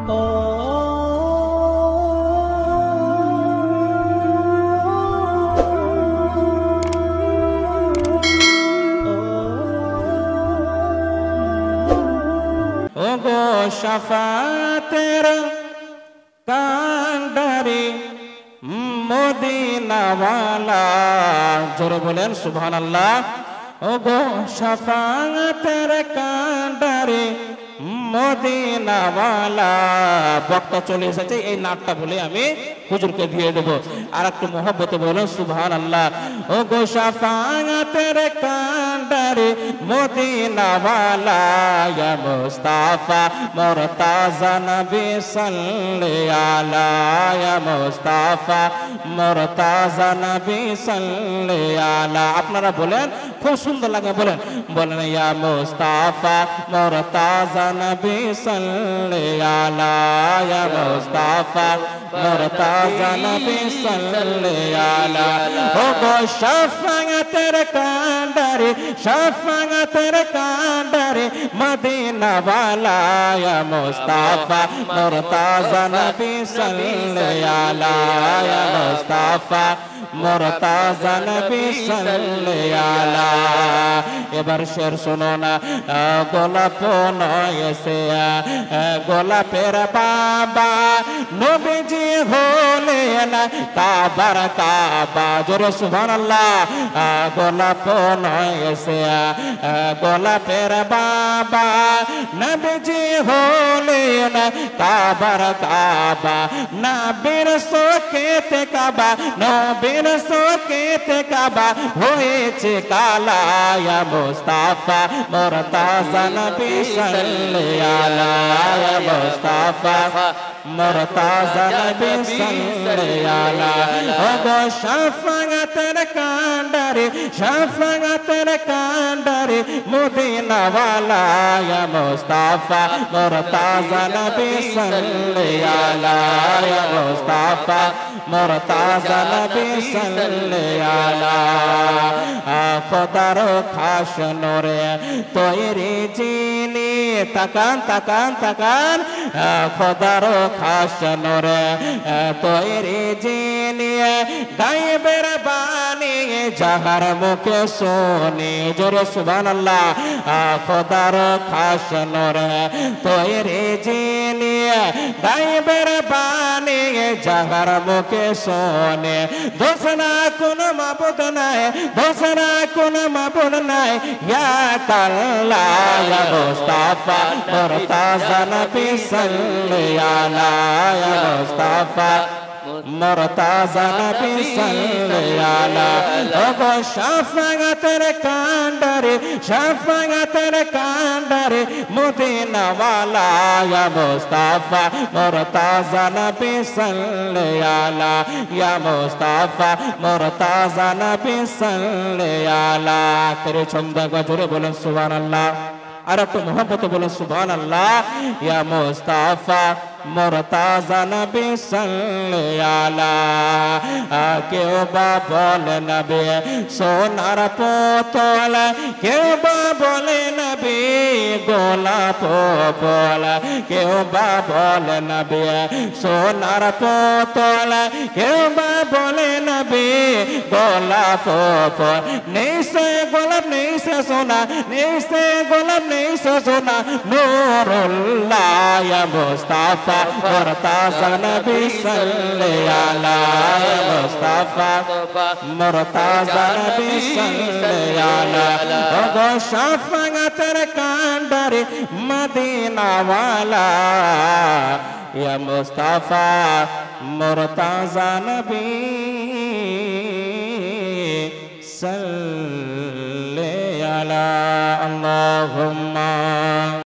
ওগো শাফাতের কান্ডারি মদিনাওয়ালা, জোরে বলেন সুবহানাল্লাহ। ওগো শাফাতের কান্ডারি মদিনাওয়ালা। বক্তা চলে এসেছে, এই নাটটা বলে আমি হুজুরকে দিয়ে দেব। আর একটু মহব্বতে বলুন সুবহানাল্লাহ। ওগো শাফাতের কান্ডারি মদিনাওয়ালা, ইয়া মুস্তাফা মুরতাজা নবী সাল্লাল্লাহু আলা, ইয়া মুস্তাফা মুরতাজা নবী সাল্লাল্লাহু আলা। আপনারা বলেন, খুব সুন্দর লাগে, বলেন বলেন ইয়া মুস্তাফা মুরতাজা নবী সাল্লাল্লাহু আলা, ইয়া মুস্তাফা মুরতাজা নবী সাল্লাল্লাহু আলা। ওগো শাফাতের কান্ডারি, শাফাতের কান্ডারি মদিনাওয়ালা, ইয়া মুস্তাফা মুরতাজা নবী সাল্লাল্লাহু আলা, ইয়া মুস্তাফা মুরতাজা নবী সাল্লাল্লাহু আলা। এবার শের শোনো না, গোলাপ নয় সে গোলাপের বাবা নবীজি হলেন কাবার কাবা, জোরে সুবহানাল্লাহ। গোলাপ নয় সে গোলাপের বাবা নবীজি হলেন কাবার কাবা, নবীর শোকেতে কাবা, নবীর শোকেতে কাবা হয়েছে কালা, ইয়া মুস্তাফা মুরতাজা নবী সাল্লাল্লাহু আলা, ইয়া মুস্তাফা মুরতাজা নবী সাল্লাল্লাহু আলা। ওগো শাফাতের কান্ডারি, শাফাতের কান্ডারি মদিনাওয়ালা, ইয়া মুস্তাফা মুরতাজা নবী সাল্লাল্লাহু আলা, ইয়া মুস্তাফা মুরতাজা নবী সাল্লাল্লাহু আলা। খোদার খাস নূরে তৈরি যিনি, তাকান তাকান তাকান, খোদার খাস নূরে তৈরি যিনি, গায়েবের বাণী যাহার মুখে শুনি, জোরে সুবহানাল্লাহ। খোদার খাস নূরে তৈরি যিনি, গায়েবের বাণী যাহার মুখে শুনে, দোসনা কোন মাবুদ নাই, দোসনা কোন মাবুদ নাই, ইয়া কাল্লা, ইয়া মুস্তাফা মুরতাজা নবী সাল্লাল্লাহু আলা, ইয়া মুস্তাফা মুরতাজা নবী সাল্লাল্লাহু আলা। ওগো শাফাতের কান্ডারি, শাফাতের কান্ডারি মদিনাওয়ালা, ইয়া মুস্তাফা মুরতাজা নবী সাল্লাল্লাহু আলা, ইয়া মুস্তাফা মুরতাজা নবী সাল্লাল্লাহু আলা। তেরে ছন্দ গজরে বলেন সুবহানাল্লাহ। আর একটু মোহাম্মতে বলেন সুবহানাল্লাহ। ইয়া মুস্তাফা মুরতাজা নবী সাল্লাল্লাহু আলা। কেউ বা বলে নবী সোনার পুতুল, কেউ বা বলে নবী গোলাপ ফুল, কেউ বা বলে নবী সোনার পুতুল, কেউ বা বলে নবী গোলাপ ফুল। নেই সে গোলাপ নেই সে সোনা, নেই সে গোলাপ নেই সে সোনা, নূরুল্লাহ ইয়া মুস্তাফা মুরতাজা নবী সাল্লাল্লাহু আলা, ইয়া মুস্তাফা মুরতাজা নবী সাল্লাল্লাহু আলা। ওগো শাফাতের কান্ডারি মদিনাওয়ালা, ইয়া মুস্তাফা মুরতাজা নবী সাল্লাল্লাহু আলা। আল্লাহুম্মা